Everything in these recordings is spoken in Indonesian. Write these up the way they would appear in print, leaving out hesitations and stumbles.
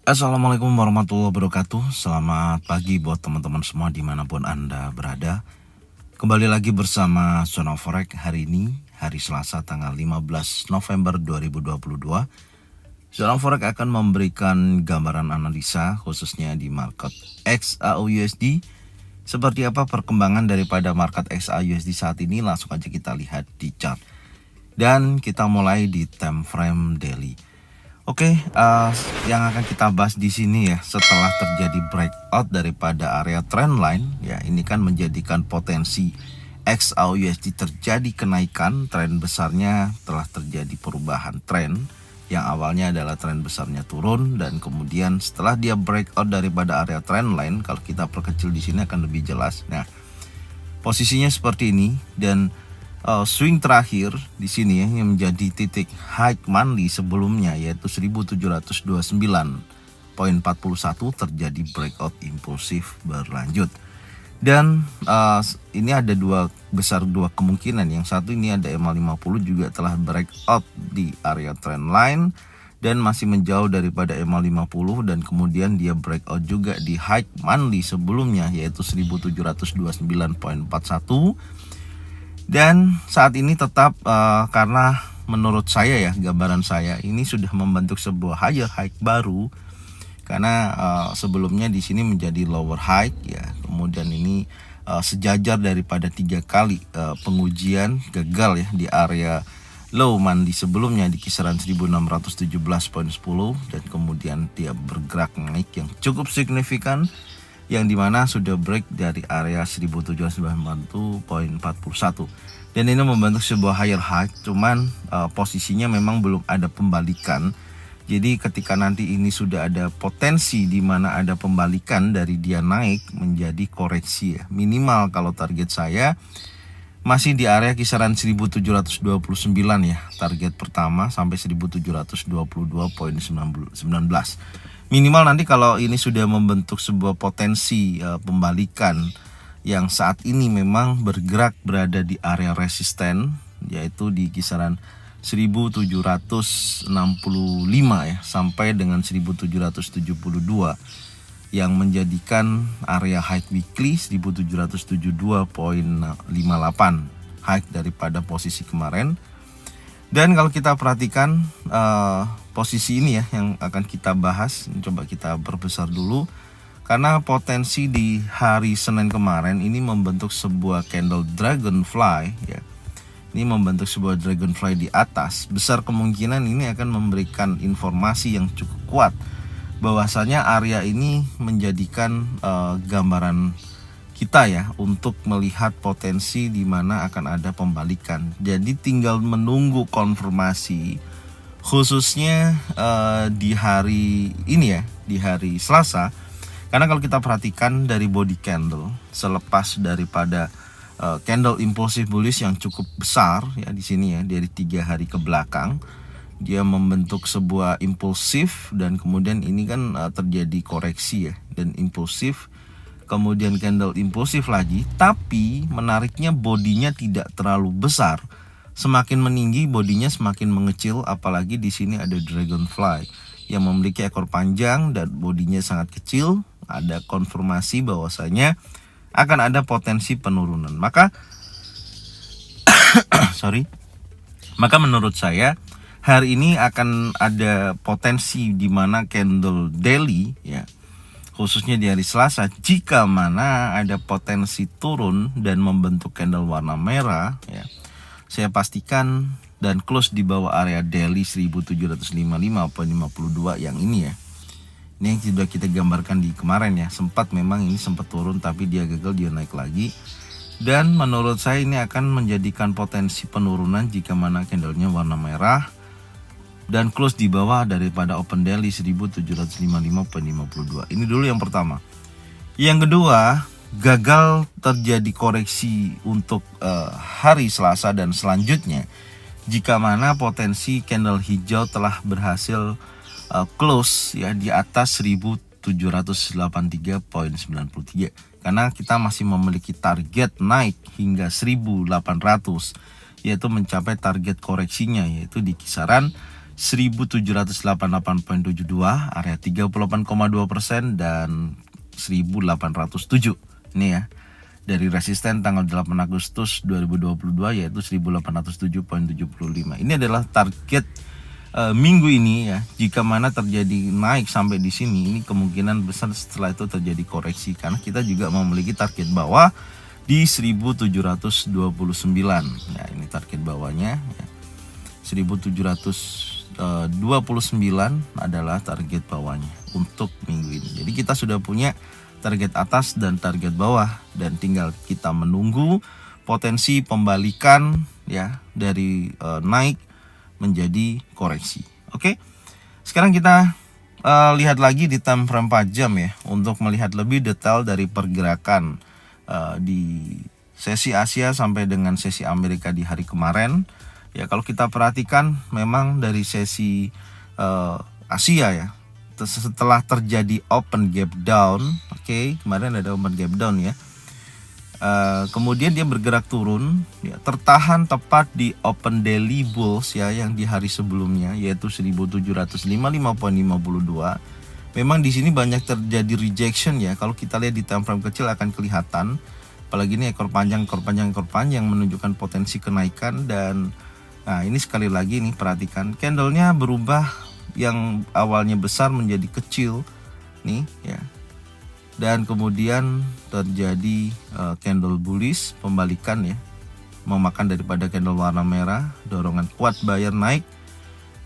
Assalamualaikum warahmatullahi wabarakatuh. Selamat pagi buat teman-teman semua dimanapun Anda berada. Kembali lagi bersama Zona Forex hari ini, hari Selasa tanggal 15 November 2022. Zona Forex akan memberikan gambaran analisa khususnya di market XAUUSD. Seperti apa perkembangan daripada market XAUUSD saat ini, langsung aja kita lihat di chart. Dan kita mulai di time frame daily. Oke, yang akan kita bahas di sini ya, setelah terjadi breakout daripada area trendline, ya ini kan menjadikan potensi XAUUSD terjadi kenaikan. Tren besarnya telah terjadi perubahan tren, yang awalnya adalah tren besarnya turun, dan kemudian setelah dia breakout daripada area trendline, kalau kita perkecil di sini akan lebih jelas. Nah, posisinya seperti ini, dan swing terakhir di sini ya, yang menjadi titik high monthly sebelumnya yaitu 1729.41 terjadi breakout impulsif berlanjut. Dan ini ada dua kemungkinan. Yang satu, ini ada EMA50 juga telah breakout di area trendline dan masih menjauh daripada EMA50, dan kemudian dia breakout juga di high monthly sebelumnya yaitu 1729.41. Dan saat ini tetap karena menurut saya ya, gambaran saya ini sudah membentuk sebuah higher high baru, karena sebelumnya di sini menjadi lower high ya. Kemudian ini sejajar daripada 3 kali pengujian gagal ya di area low monthly sebelumnya di kisaran 1617.10, dan kemudian dia bergerak naik yang cukup signifikan, yang dimana sudah break dari area 1791.41, dan ini membentuk sebuah higher high. Cuman posisinya memang belum ada pembalikan. Jadi ketika nanti ini sudah ada potensi di mana ada pembalikan dari dia naik menjadi koreksi ya, minimal kalau target saya masih di area kisaran 1729 ya, target pertama sampai 1722.19. Minimal nanti kalau ini sudah membentuk sebuah potensi pembalikan yang saat ini memang bergerak berada di area resisten, yaitu di kisaran 1765 ya sampai dengan 1772, yang menjadikan area high weekly 1772.58 high daripada posisi kemarin. Dan kalau kita perhatikan posisi ini ya yang akan kita bahas, coba kita perbesar dulu, karena potensi di hari Senin kemarin ini membentuk sebuah candle dragonfly ya. Ini membentuk sebuah dragonfly di atas. Besar kemungkinan ini akan memberikan informasi yang cukup kuat bahwasanya area ini menjadikan gambaran kita ya untuk melihat potensi di mana akan ada pembalikan. Jadi tinggal menunggu konfirmasi, khususnya di hari ini ya, di hari Selasa. Karena kalau kita perhatikan dari body candle selepas daripada candle impulsif bullish yang cukup besar ya di sini ya, dari 3 hari ke belakang dia membentuk sebuah impulsif, dan kemudian ini kan terjadi koreksi ya, dan impulsif, kemudian candle impulsif lagi, tapi menariknya bodinya tidak terlalu besar. Semakin meninggi bodinya semakin mengecil, apalagi di sini ada dragonfly yang memiliki ekor panjang dan bodinya sangat kecil. Ada konfirmasi bahwasanya akan ada potensi penurunan. Maka maka menurut saya hari ini akan ada potensi di mana candle daily ya, khususnya di hari Selasa, jika mana ada potensi turun dan membentuk candle warna merah ya, saya pastikan dan close di bawah area daily 1755.52 yang ini ya. Ini yang sudah kita gambarkan di kemarin ya, memang ini sempat turun tapi dia gagal, dia naik lagi. Dan menurut saya ini akan menjadikan potensi penurunan jika mana candlenya warna merah dan close di bawah daripada open daily 1755.52. Ini dulu yang pertama. Yang kedua, gagal terjadi koreksi untuk hari Selasa dan selanjutnya jika mana potensi candle hijau telah berhasil close ya di atas 1783.93, karena kita masih memiliki target naik hingga 1800, yaitu mencapai target koreksinya yaitu di kisaran 1788.72, area 38,2%, dan 1807. Ini ya, dari resisten tanggal 8 Agustus 2022 yaitu 1807.75. Ini adalah target minggu ini ya. Jika mana terjadi naik sampai di sini, ini kemungkinan besar setelah itu terjadi koreksi, karena kita juga memiliki target bawah di 1729. Ya, ini target bawahnya ya. 1729 adalah target bawahnya untuk minggu ini. Jadi kita sudah punya target atas dan target bawah, dan tinggal kita menunggu potensi pembalikan ya dari naik menjadi koreksi. Oke. Sekarang kita lihat lagi di time frame 4 jam ya, untuk melihat lebih detail dari pergerakan di sesi Asia sampai dengan sesi Amerika di hari kemarin. Ya, kalau kita perhatikan memang dari sesi Asia ya, setelah terjadi open gap down, oke, kemarin ada open gap down ya. Kemudian dia bergerak turun, ya, tertahan tepat di open daily bulls ya yang di hari sebelumnya yaitu 1755.52. Memang di sini banyak terjadi rejection ya. Kalau kita lihat di time frame kecil akan kelihatan, apalagi ini ekor panjang menunjukkan potensi kenaikan. Dan nah, ini sekali lagi nih perhatikan, candlenya berubah, yang awalnya besar menjadi kecil nih ya, dan kemudian terjadi candle bullish, pembalikan ya, memakan daripada candle warna merah, dorongan kuat buyer naik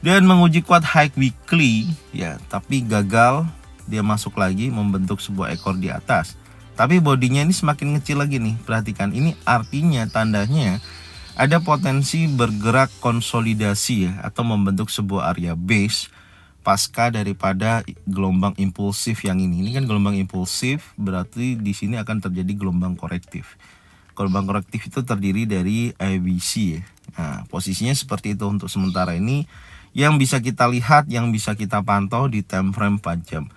dan menguji kuat high weekly ya, tapi gagal. Dia masuk lagi membentuk sebuah ekor di atas, tapi bodinya ini semakin kecil lagi nih. Perhatikan, ini artinya tandanya ada potensi bergerak konsolidasi ya, atau membentuk sebuah area base pasca daripada gelombang impulsif yang ini. Ini kan gelombang impulsif, berarti di sini akan terjadi gelombang korektif. Gelombang korektif itu terdiri dari ABC ya. Nah, posisinya seperti itu untuk sementara ini, yang bisa kita lihat, yang bisa kita pantau di time frame 4 jam.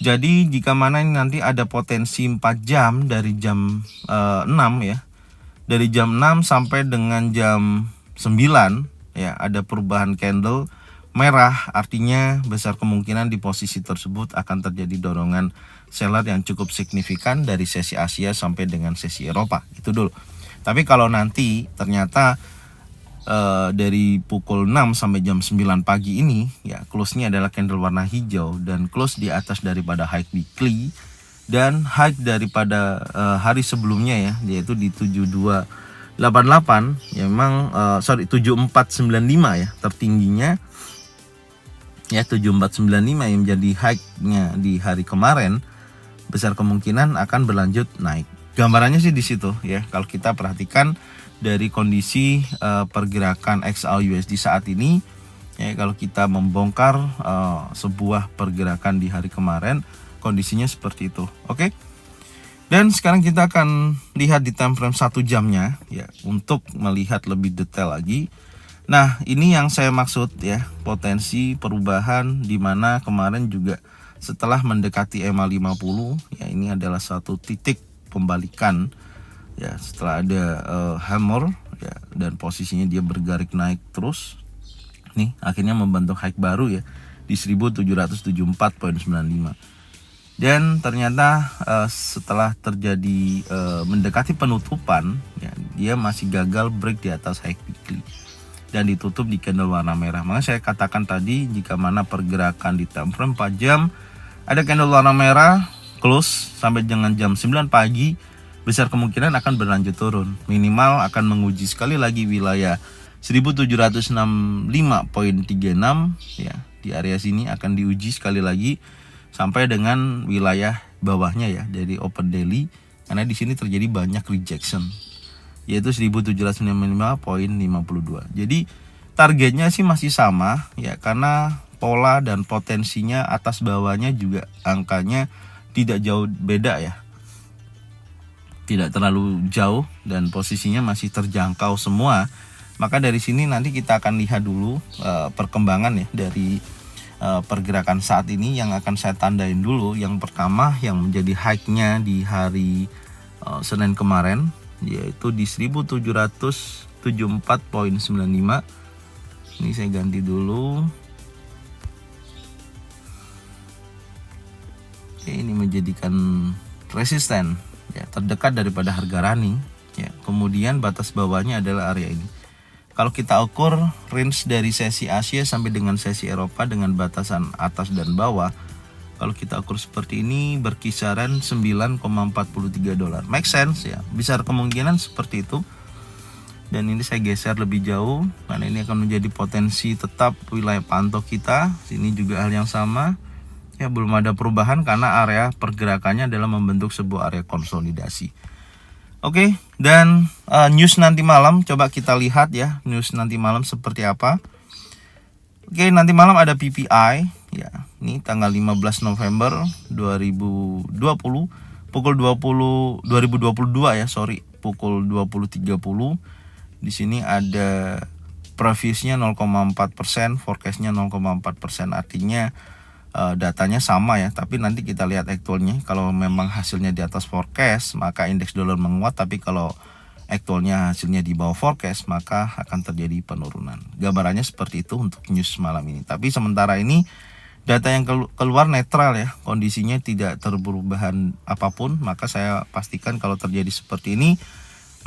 Jadi jika mana ini nanti ada potensi 4 jam dari jam 6 ya, dari jam 6 sampai dengan jam 9 ya, ada perubahan candle merah, artinya besar kemungkinan di posisi tersebut akan terjadi dorongan seller yang cukup signifikan dari sesi Asia sampai dengan sesi Eropa. Itu dulu. Tapi kalau nanti ternyata dari pukul 6 sampai jam 9 pagi ini ya, close-nya adalah candle warna hijau dan close di atas daripada high weekly dan high daripada hari sebelumnya ya, yaitu di 7288 ya, memang 7495 ya tertingginya ya, 7495 yang menjadi high-nya di hari kemarin, besar kemungkinan akan berlanjut naik. Gambarannya sih di situ ya. Kalau kita perhatikan dari kondisi pergerakan XAU USD saat ini ya, kalau kita membongkar sebuah pergerakan di hari kemarin, kondisinya seperti itu. Oke. Dan sekarang kita akan lihat di time frame 1 jamnya ya, untuk melihat lebih detail lagi. Nah, ini yang saya maksud ya, potensi perubahan di mana kemarin juga setelah mendekati EMA 50 ya, ini adalah satu titik pembalikan ya, setelah ada hammer ya, dan posisinya dia bergerak naik terus nih, akhirnya membentuk high baru ya di 1774.95. Dan ternyata setelah terjadi mendekati penutupan ya, dia masih gagal break di atas high weekly dan ditutup di candle warna merah. Maka saya katakan tadi, jika mana pergerakan di time frame 4 jam ada candle warna merah close sampai dengan jam 9 pagi, besar kemungkinan akan berlanjut turun. Minimal akan menguji sekali lagi wilayah 1765.36 ya. Di area sini akan diuji sekali lagi sampai dengan wilayah bawahnya ya, dari open daily, karena di sini terjadi banyak rejection yaitu 1795.52. Jadi targetnya sih masih sama ya, karena pola dan potensinya atas bawahnya juga angkanya tidak jauh beda ya, tidak terlalu jauh dan posisinya masih terjangkau semua. Maka dari sini nanti kita akan lihat dulu perkembangan ya dari pergerakan saat ini, yang akan saya tandain dulu. Yang pertama yang menjadi high-nya di hari Senin kemarin yaitu di 1774.95. Ini saya ganti dulu Oke, ini menjadikan resisten ya, terdekat daripada harga running ya. Kemudian batas bawahnya adalah area ini. Kalau kita ukur range dari sesi Asia sampai dengan sesi Eropa dengan batasan atas dan bawah, kalau kita ukur seperti ini berkisaran 9,43 dolar. Make sense ya, besar kemungkinan seperti itu. Dan ini saya geser lebih jauh karena ini akan menjadi potensi tetap wilayah pantau kita. Sini juga hal yang sama. Ya, belum ada perubahan karena area pergerakannya adalah membentuk sebuah area konsolidasi. Oke, dan news nanti malam coba kita lihat ya, news nanti malam seperti apa. Oke, nanti malam ada PPI ya. Ini tanggal 15 November 2020 pukul 2022 ya, pukul 20.30. Di sini ada previousnya 0,4%, forecastnya 0,4%, artinya datanya sama ya, tapi nanti kita lihat aktualnya. Kalau memang hasilnya di atas forecast maka indeks dolar menguat, tapi kalau aktualnya hasilnya di bawah forecast maka akan terjadi penurunan. Gambarannya seperti itu untuk news malam ini. Tapi sementara ini data yang keluar netral ya, kondisinya tidak terperubahan apapun, maka saya pastikan kalau terjadi seperti ini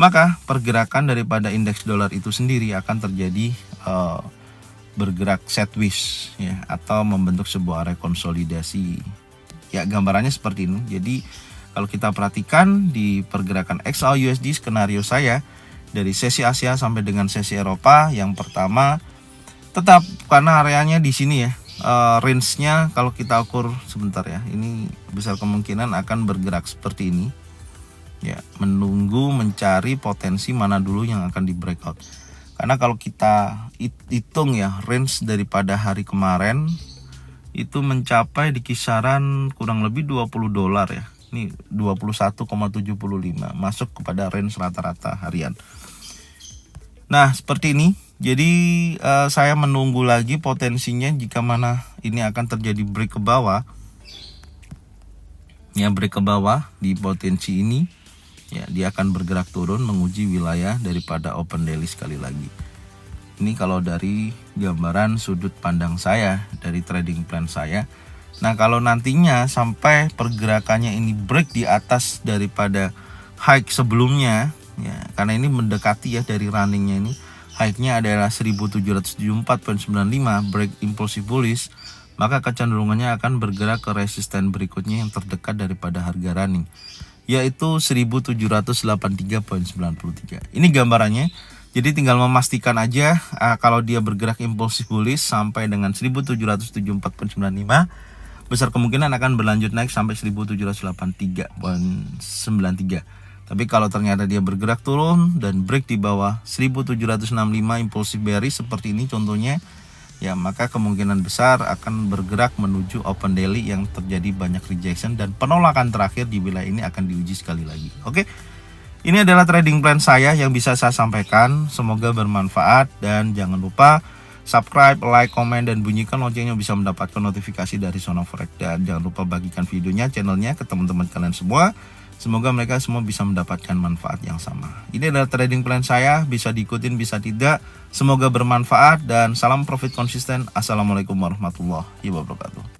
maka pergerakan daripada indeks dolar itu sendiri akan terjadi bergerak sideways ya, atau membentuk sebuah area konsolidasi ya, gambarannya seperti ini. Jadi kalau kita perhatikan di pergerakan XAUUSD skenario saya dari sesi Asia sampai dengan sesi Eropa, yang pertama tetap karena areanya di sini ya, range-nya kalau kita ukur sebentar ya, ini besar kemungkinan akan bergerak seperti ini ya, menunggu mencari potensi mana dulu yang akan di breakout. Karena kalau kita hitung ya, range daripada hari kemarin itu mencapai di kisaran kurang lebih 20 dolar ya. Ini 21,75 masuk kepada range rata-rata harian. Nah, seperti ini. Jadi saya menunggu lagi potensinya jika mana ini akan terjadi break ke bawah. Ya, break ke bawah di potensi ini. Ya, dia akan bergerak turun menguji wilayah daripada open daily sekali lagi. Ini kalau dari gambaran sudut pandang saya dari trading plan saya. Nah, kalau nantinya sampai pergerakannya ini break di atas daripada high sebelumnya ya, karena ini mendekati ya dari runningnya ini, high-nya adalah 1774.95, break impulsive bullish, maka kecenderungannya akan bergerak ke resisten berikutnya yang terdekat daripada harga running, yaitu 1783.93. Ini gambarannya. Jadi tinggal memastikan aja kalau dia bergerak impulsif bullish sampai dengan 1774.95, besar kemungkinan akan berlanjut naik sampai 1783.93. Tapi kalau ternyata dia bergerak turun dan break di bawah 1765 impulsif bearish seperti ini contohnya, ya maka kemungkinan besar akan bergerak menuju open daily yang terjadi banyak rejection dan penolakan terakhir di wilayah ini akan diuji sekali lagi. Oke. Ini adalah trading plan saya yang bisa saya sampaikan. Semoga bermanfaat dan jangan lupa subscribe, like, komen, dan bunyikan loncengnya bisa mendapatkan notifikasi dari Zona Forex. Dan jangan lupa bagikan videonya, channelnya ke teman-teman kalian semua. Semoga mereka semua bisa mendapatkan manfaat yang sama. Ini adalah trading plan saya, bisa diikutin, bisa tidak. Semoga bermanfaat dan salam profit konsisten. Assalamualaikum warahmatullahi wabarakatuh.